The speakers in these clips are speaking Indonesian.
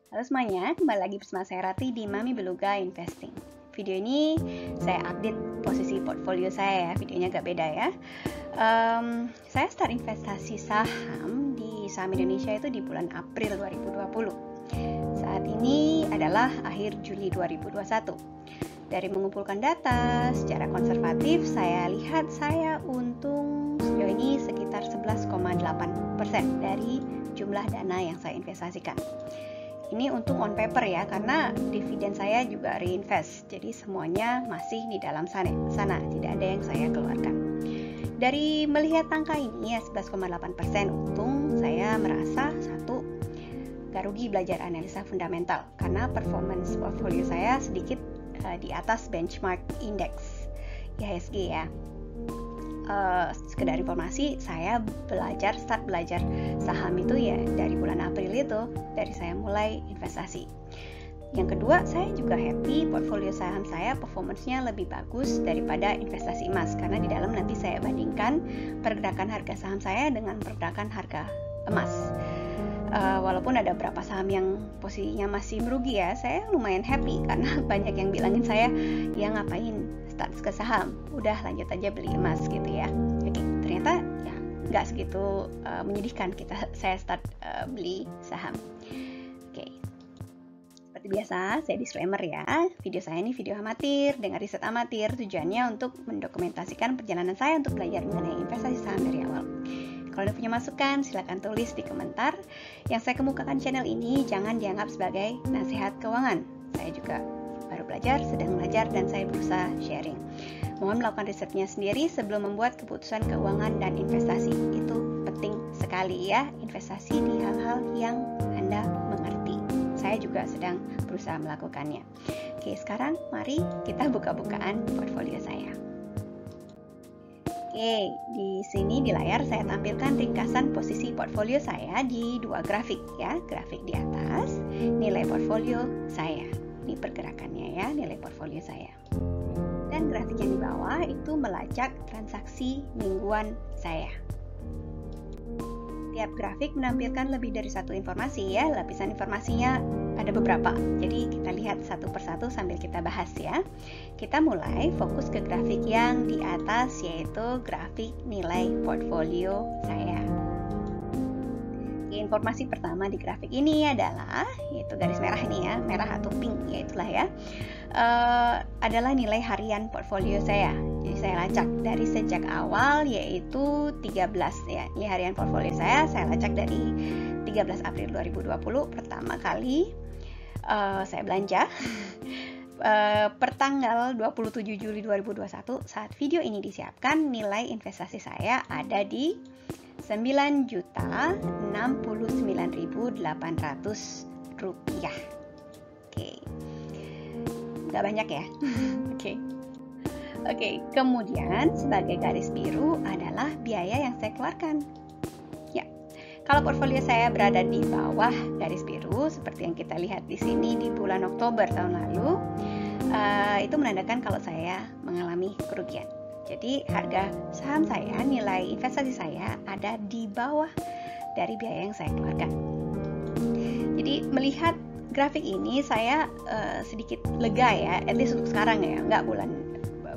Halo semuanya, kembali lagi bersama saya Rati di Mami Beluga Investing. Video ini saya update posisi portfolio saya ya, videonya agak beda ya. Saya start investasi saham di saham Indonesia itu di bulan April 2020. Saat ini adalah akhir Juli 2021. Dari mengumpulkan data secara konservatif, saya lihat saya untung sejauh ini sekitar 11,8% dari jumlah dana yang saya investasikan. Ini untung on paper ya, karena dividen saya juga reinvest, jadi semuanya masih di dalam sana, tidak ada yang saya keluarkan. Dari melihat angka ini ya 11,8% untung, saya merasa satu, gak rugi belajar analisa fundamental karena performance portfolio saya sedikit di atas benchmark index IHSG ya. Sekedar informasi, saya start belajar saham itu ya dari bulan April itu, dari saya mulai investasi. Yang kedua, saya juga happy portfolio saham saya performance-nya lebih bagus daripada investasi emas, karena di dalam nanti saya bandingkan pergerakan harga saham saya dengan pergerakan harga emas. Walaupun ada beberapa saham yang posisinya masih merugi ya, saya lumayan happy karena banyak yang bilangin saya, ya ngapain start ke saham, udah lanjut aja beli emas gitu ya. Oke, ternyata ya nggak segitu menyedihkan saya start beli saham. Oke, seperti biasa saya disclaimer ya, video saya ini video amatir dengan riset amatir, tujuannya untuk mendokumentasikan perjalanan saya untuk belajar mengenai investasi saham dari awal. Kalau ada punya masukan, silakan tulis di komentar. Yang saya kemukakan channel ini jangan dianggap sebagai nasihat keuangan. Saya juga baru belajar, sedang belajar, dan saya berusaha sharing. Mohon melakukan risetnya sendiri sebelum membuat keputusan keuangan dan investasi. Itu penting sekali ya, investasi di hal-hal yang Anda mengerti. Saya juga sedang berusaha melakukannya. Oke, sekarang mari kita buka-bukaan portfolio saya. Oke, di sini di layar saya tampilkan ringkasan posisi portfolio saya di dua grafik ya. Grafik di atas, nilai portfolio saya. Ini pergerakannya ya, nilai portfolio saya. Dan grafik yang di bawah itu melacak transaksi mingguan saya. Tiap grafik menampilkan lebih dari satu informasi ya. Lapisan informasinya ada beberapa. Jadi kita lihat satu persatu sambil kita bahas ya. Kita mulai fokus ke grafik yang di atas, yaitu grafik nilai portfolio saya. Informasi pertama di grafik ini adalah, yaitu garis merah ini ya, merah atau pink ya itulah ya, adalah nilai harian portfolio saya. Jadi saya lacak dari sejak awal, yaitu 13 ya, nilai harian portfolio saya lacak dari 13 April 2020 pertama kali saya belanja. Per tanggal 27 Juli 2021 saat video ini disiapkan, nilai investasi saya ada di 9.069.800 rupiah. Oke, nggak banyak ya. Oke, kemudian sebagai garis biru adalah biaya yang saya keluarkan. Ya, kalau portfolio saya berada di bawah garis biru seperti yang kita lihat di sini di bulan Oktober tahun lalu, itu menandakan kalau saya mengalami kerugian. Jadi harga saham saya, nilai investasi saya ada di bawah dari biaya yang saya keluarkan. Jadi melihat grafik ini saya sedikit lega ya, at least untuk sekarang ya,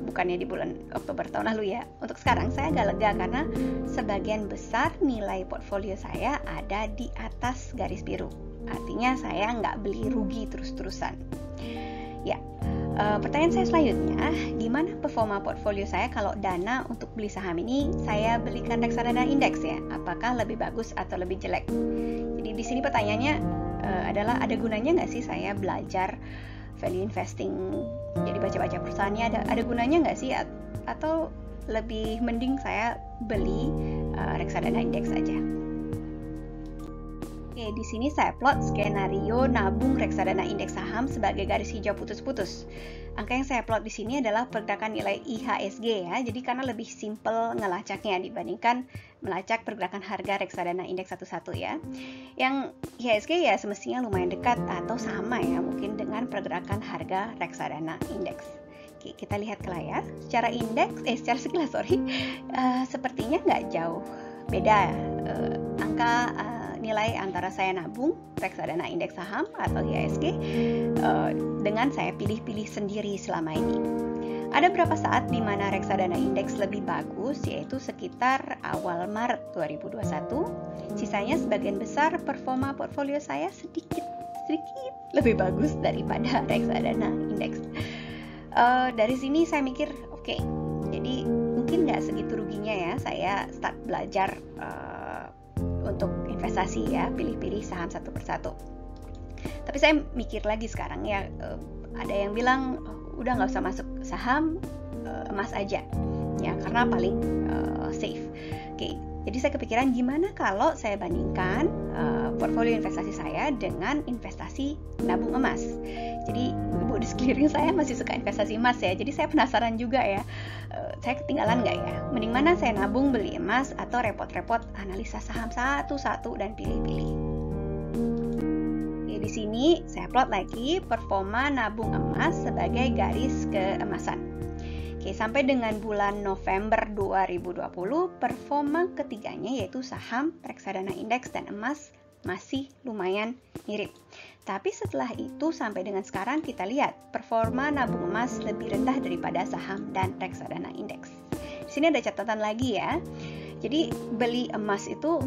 bukannya di bulan Oktober tahun lalu ya. Untuk sekarang saya agak lega karena sebagian besar nilai portfolio saya ada di atas garis biru. Artinya saya nggak beli rugi terus-terusan. Ya. Pertanyaan saya selanjutnya, gimana performa portfolio saya kalau dana untuk beli saham ini saya belikan reksadana indeks ya? Apakah lebih bagus atau lebih jelek? Jadi di sini pertanyaannya adalah, ada gunanya nggak sih saya belajar value investing? Jadi baca-baca perusahaannya ada gunanya nggak sih? Atau lebih mending saya beli reksadana indeks saja? Oke, di sini saya plot skenario nabung reksadana indeks saham sebagai garis hijau putus-putus. Angka yang saya plot di sini adalah pergerakan nilai IHSG ya. Jadi karena lebih simple ngelacaknya dibandingkan melacak pergerakan harga reksadana indeks satu-satu ya. Yang IHSG ya semestinya lumayan dekat atau sama ya mungkin dengan pergerakan harga reksadana indeks. Oke, kita lihat ke layar. Secara sekilas sepertinya nggak jauh beda angka nilai antara saya nabung reksadana indeks saham atau IHSG dengan saya pilih-pilih sendiri selama ini. Ada beberapa saat di mana reksadana indeks lebih bagus, yaitu sekitar awal Maret 2021. Sisanya sebagian besar performa portfolio saya sedikit lebih bagus daripada reksadana indeks. Dari sini saya mikir, oke, jadi mungkin nggak segitu ruginya ya saya start belajar untuk investasi ya, pilih-pilih saham satu persatu. Tapi saya mikir lagi sekarang ya, ada yang bilang udah nggak usah masuk saham, emas aja ya, karena paling safe. Oke, jadi saya kepikiran gimana kalau saya bandingkan portfolio investasi saya dengan investasi nabung emas. Jadi ibu di sekeliling saya masih suka investasi emas ya, jadi saya penasaran juga ya, saya ketinggalan nggak ya? Mending mana saya nabung beli emas atau repot-repot analisa saham satu-satu dan pilih-pilih. Di sini saya plot lagi performa nabung emas sebagai garis keemasan. Oke, sampai dengan bulan November 2020, performa ketiganya yaitu saham, reksadana indeks, dan emas masih lumayan mirip. Tapi setelah itu sampai dengan sekarang kita lihat performa nabung emas lebih rendah daripada saham dan reksadana indeks. Di sini ada catatan lagi ya. Jadi beli emas itu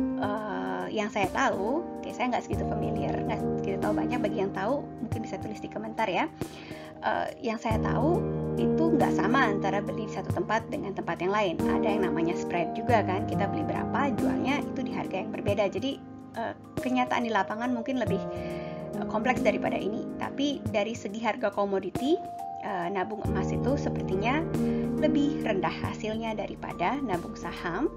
yang saya tahu, saya nggak segitu familiar, nggak segitu tahu banyak. Bagi yang tahu mungkin bisa tulis di komentar ya. Yang saya tahu itu nggak sama antara beli di satu tempat dengan tempat yang lain. Ada yang namanya spread juga kan, kita beli berapa, jualnya itu di harga yang berbeda. Jadi kenyataan di lapangan mungkin lebih kompleks daripada ini. Tapi dari segi harga komoditi, nabung emas itu sepertinya lebih rendah hasilnya daripada nabung saham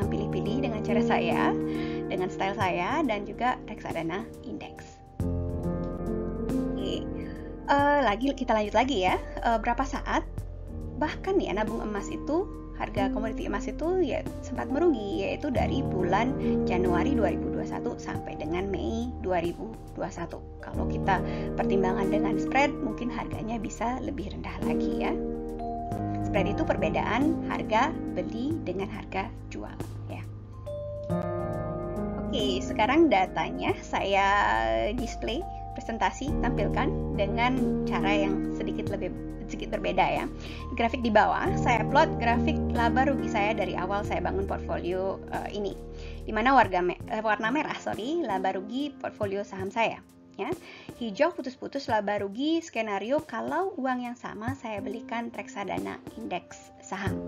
pilih-pilih dengan cara saya, dengan style saya, dan juga reksadana indeks. Oke, kita lanjut lagi ya. Berapa saat bahkan ya nabung emas itu, harga komoditi emas itu ya sempat merugi, yaitu dari bulan Januari 2021 sampai dengan Mei 2021. Kalau kita pertimbangan dengan spread, mungkin harganya bisa lebih rendah lagi ya. Spread itu perbedaan harga beli dengan harga jual ya. Oke, sekarang datanya saya display, presentasi, tampilkan dengan cara yang sedikit berbeda ya. Di grafik di bawah saya plot grafik laba rugi saya dari awal saya bangun portfolio ini, di mana warna merah laba rugi portfolio saham saya ya. Hijau putus-putus laba rugi skenario kalau uang yang sama saya belikan reksadana indeks saham,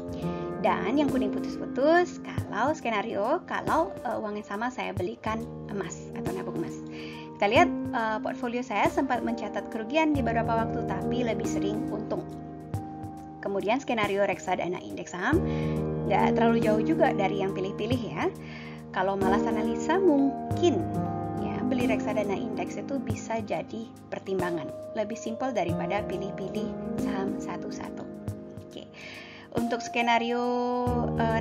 dan yang kuning putus-putus kalau skenario uang yang sama saya belikan emas atau nabung emas. Kita lihat portfolio saya sempat mencatat kerugian di beberapa waktu, tapi lebih sering untung. Kemudian skenario reksadana indeks saham nggak terlalu jauh juga dari yang pilih-pilih ya. Kalau malas analisa, mungkin ya beli reksadana indeks itu bisa jadi pertimbangan. Lebih simpel daripada pilih-pilih saham satu-satu. Oke. Untuk skenario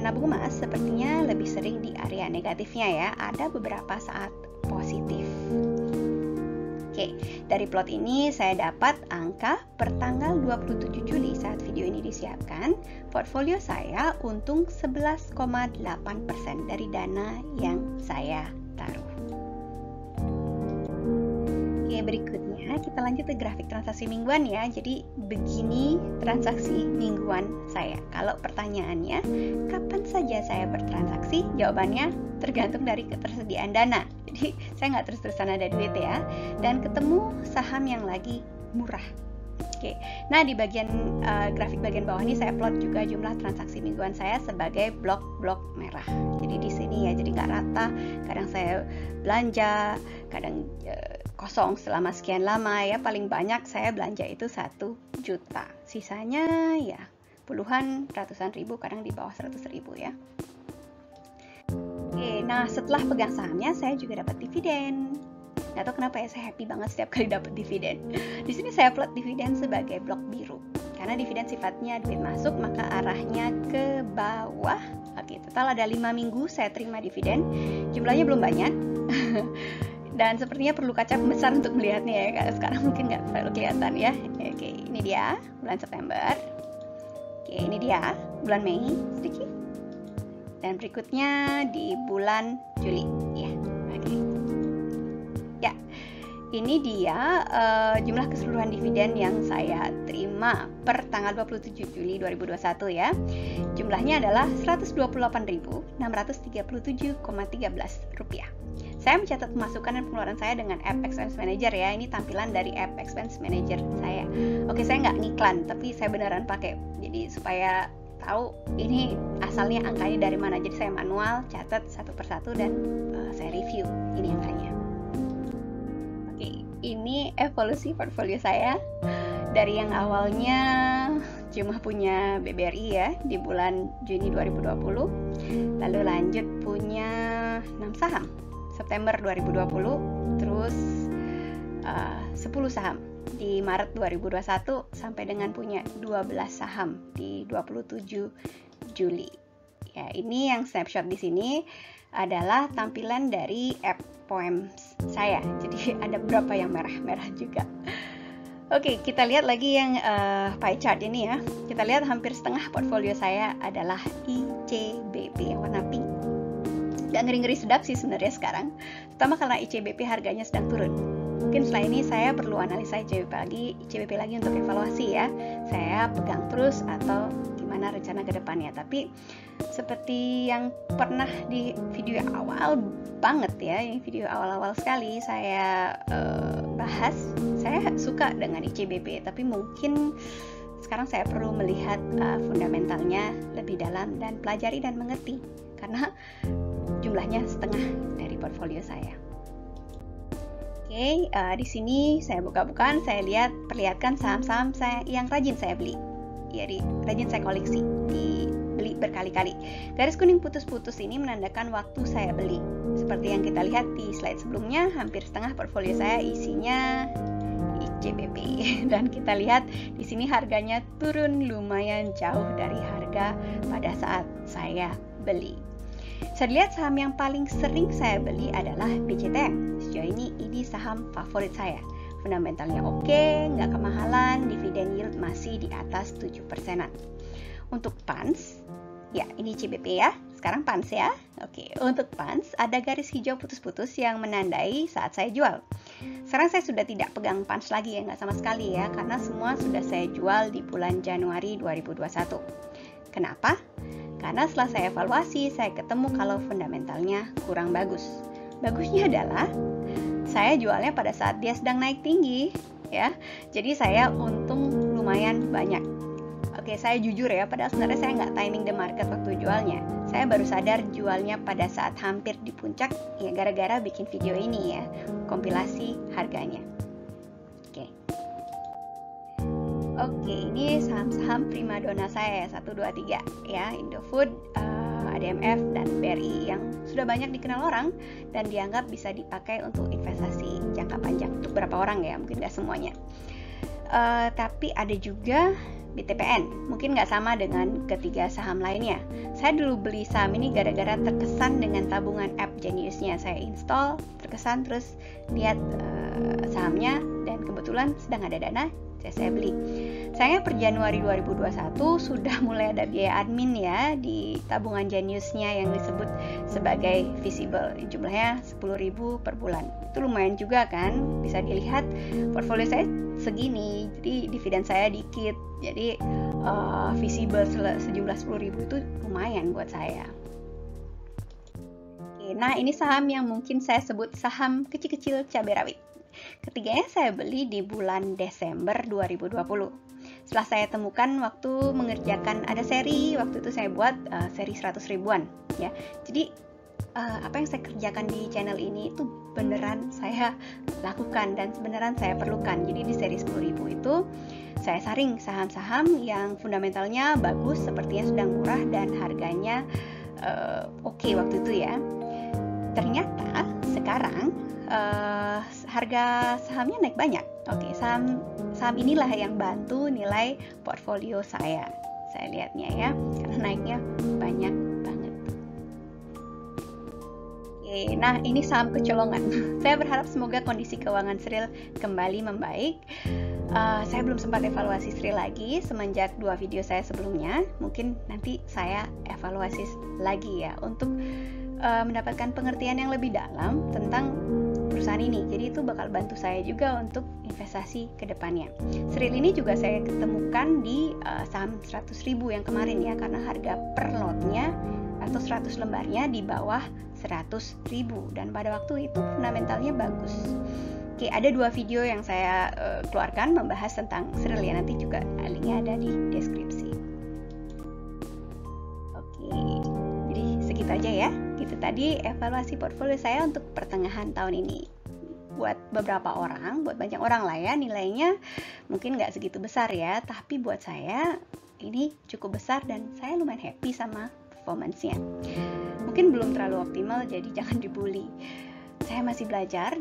nabung emas sepertinya lebih sering di area negatifnya ya. Ada beberapa saat positif. Oke, dari plot ini saya dapat angka per tanggal 27 Juli saat video ini disiapkan, portfolio saya untung 11,8% dari dana yang saya taruh. Oke, berikutnya kita lanjut ke grafik transaksi mingguan ya. Jadi begini transaksi mingguan saya. Kalau pertanyaannya, kapan saja saya bertransaksi? Jawabannya tergantung dari ketersediaan dana. Jadi saya nggak terus-terusan ada duit ya, dan ketemu saham yang lagi murah. Oke, nah di bagian grafik bagian bawah ini saya plot juga jumlah transaksi mingguan saya sebagai blok-blok merah. Jadi di sini ya, jadi nggak rata. Kadang saya belanja, kadang kosong selama sekian lama ya. Paling banyak saya belanja itu 1 juta. Sisanya ya puluhan, ratusan ribu, kadang di bawah 100 ribu ya. Oke, nah setelah pegang sahamnya saya juga dapat dividen. Nggak tahu kenapa ya, saya happy banget setiap kali dapat dividen. Di sini saya plot dividen sebagai blok biru. Karena dividen sifatnya duit masuk, maka arahnya ke bawah. Oke, total ada 5 minggu saya terima dividen. Jumlahnya belum banyak. Dan sepertinya perlu kaca pembesar untuk melihatnya ya. Karena sekarang mungkin nggak terlalu kelihatan ya. Oke, ini dia bulan September. Oke, ini dia bulan Mei sedikit. Dan berikutnya di bulan Juli ya. Oke. Ya, ini dia jumlah keseluruhan dividen yang saya terima per tanggal 27 Juli 2021 ya. Jumlahnya adalah Rp128.637,13. Saya mencatat pemasukan dan pengeluaran saya dengan app Expense Manager ya. Ini tampilan dari app Expense Manager saya. Oke, saya nggak ngiklan, tapi saya beneran pakai. Jadi supaya tahu ini asalnya angkanya dari mana. Jadi saya manual catat satu persatu dan saya review ini angkanya. Oke, ini evolusi portfolio saya dari yang awalnya cuma punya BBRI ya di bulan Juni 2020, lalu lanjut punya 6 saham September 2020, terus 10 saham di Maret 2021 sampai dengan punya 12 saham di 27 Juli. Ya, ini yang snapshot di sini adalah tampilan dari app Poems saya. Jadi ada beberapa yang merah-merah juga. Oke, kita lihat lagi yang pie chart ini ya. Kita lihat hampir setengah portfolio saya adalah ICBP yang warna pink. Gak ngeri-ngeri sedap sih sebenarnya sekarang, terutama karena ICBP harganya sedang turun. Mungkin setelah ini saya perlu analisa ICBP lagi untuk evaluasi ya. Saya pegang terus atau gimana rencana ke depannya. Tapi seperti yang pernah di video awal banget ya, ini video awal-awal sekali saya bahas, saya suka dengan ICBP, tapi mungkin sekarang saya perlu melihat fundamentalnya lebih dalam dan pelajari dan mengerti karena jumlahnya setengah dari portfolio saya. Oke, di sini saya buka-bukaan, saya perlihatkan saham-saham saya yang rajin saya beli, ya, rajin saya koleksi, dibeli berkali-kali. Garis kuning putus-putus ini menandakan waktu saya beli. Seperti yang kita lihat di slide sebelumnya, hampir setengah portfolio saya isinya ICBP dan kita lihat di sini harganya turun lumayan jauh dari harga pada saat saya beli. Saya lihat saham yang paling sering saya beli adalah BCTM. Sejauh ini saham favorit saya. Fundamentalnya oke, nggak kemahalan, dividen yield masih di atas 7%-an. Untuk PANS, ya ini CBP ya, sekarang PANS ya. Oke, untuk PANS ada garis hijau putus-putus yang menandai saat saya jual. Sekarang saya sudah tidak pegang PANS lagi ya, nggak sama sekali ya, karena semua sudah saya jual di bulan Januari 2021. Kenapa? Karena setelah saya evaluasi, saya ketemu kalau fundamentalnya kurang bagus. Bagusnya adalah saya jualnya pada saat dia sedang naik tinggi, ya. Jadi saya untung lumayan banyak. Oke, saya jujur ya, padahal sebenarnya saya nggak timing the market waktu jualnya. Saya baru sadar jualnya pada saat hampir di puncak, ya gara-gara bikin video ini ya, kompilasi harganya. Oke, ini saham-saham primadona saya 1, 2, 3 ya, Indofood, ADMF, dan BRI yang sudah banyak dikenal orang dan dianggap bisa dipakai untuk investasi jangka panjang untuk beberapa orang ya, mungkin nggak semuanya. Tapi ada juga BTPN, mungkin nggak sama dengan ketiga saham lainnya. Saya dulu beli saham ini gara-gara terkesan dengan tabungan app Genius-nya. Saya install, terkesan, terus lihat sahamnya dan kebetulan sedang ada dana, saya beli. Sayangnya per Januari 2021 sudah mulai ada biaya admin ya di tabungan Genius-nya yang disebut sebagai visible. Jumlahnya 10.000 per bulan. Itu lumayan juga kan, bisa dilihat portfolio saya segini, jadi dividen saya dikit, jadi visible sejumlah 10.000 itu lumayan buat saya. Oke, nah ini saham yang mungkin saya sebut saham kecil-kecil cabai rawit. Ketiganya saya beli di bulan Desember 2020. Setelah saya temukan waktu mengerjakan ada seri, waktu itu saya buat seri 100 ribuan ya. Jadi apa yang saya kerjakan di channel ini itu beneran saya lakukan dan beneran saya perlukan. Jadi di seri 10.000 itu saya saring saham-saham yang fundamentalnya bagus, sepertinya sedang murah dan harganya oke waktu itu ya. Ternyata sekarang harga sahamnya naik banyak. Oke, saham inilah yang bantu nilai portfolio saya lihatnya ya, karena naiknya banyak banget. Oke, nah ini saham kecolongan. Saya berharap semoga kondisi keuangan Sril kembali membaik. Saya belum sempat evaluasi Sril lagi semenjak 2 video saya sebelumnya. Mungkin nanti saya evaluasi lagi ya untuk mendapatkan pengertian yang lebih dalam tentang perusahaan ini. Jadi itu bakal bantu saya juga untuk investasi ke depannya. Serial ini juga saya ketemukan di saham 100.000 yang kemarin ya, karena harga per lotnya atau 100 lembarnya di bawah 100.000 dan pada waktu itu fundamentalnya bagus. Oke, ada 2 video yang saya keluarkan membahas tentang serial ya, nanti juga linknya ada di deskripsi. Oke, jadi segitu aja ya. Itu tadi evaluasi portfolio saya untuk pertengahan tahun ini. Buat beberapa orang, buat banyak orang lah ya, nilainya mungkin nggak segitu besar ya, tapi buat saya ini cukup besar dan saya lumayan happy sama performance-nya. Mungkin belum terlalu optimal, jadi jangan dibully. Saya masih belajar,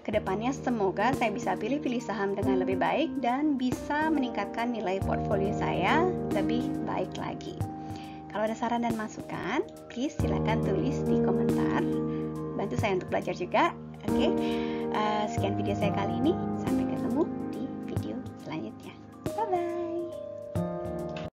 kedepannya semoga saya bisa pilih-pilih saham dengan lebih baik dan bisa meningkatkan nilai portfolio saya lebih baik lagi. Kalau ada saran dan masukan, please silakan tulis di komentar. Bantu saya untuk belajar juga. Oke, sekian video saya kali ini. Sampai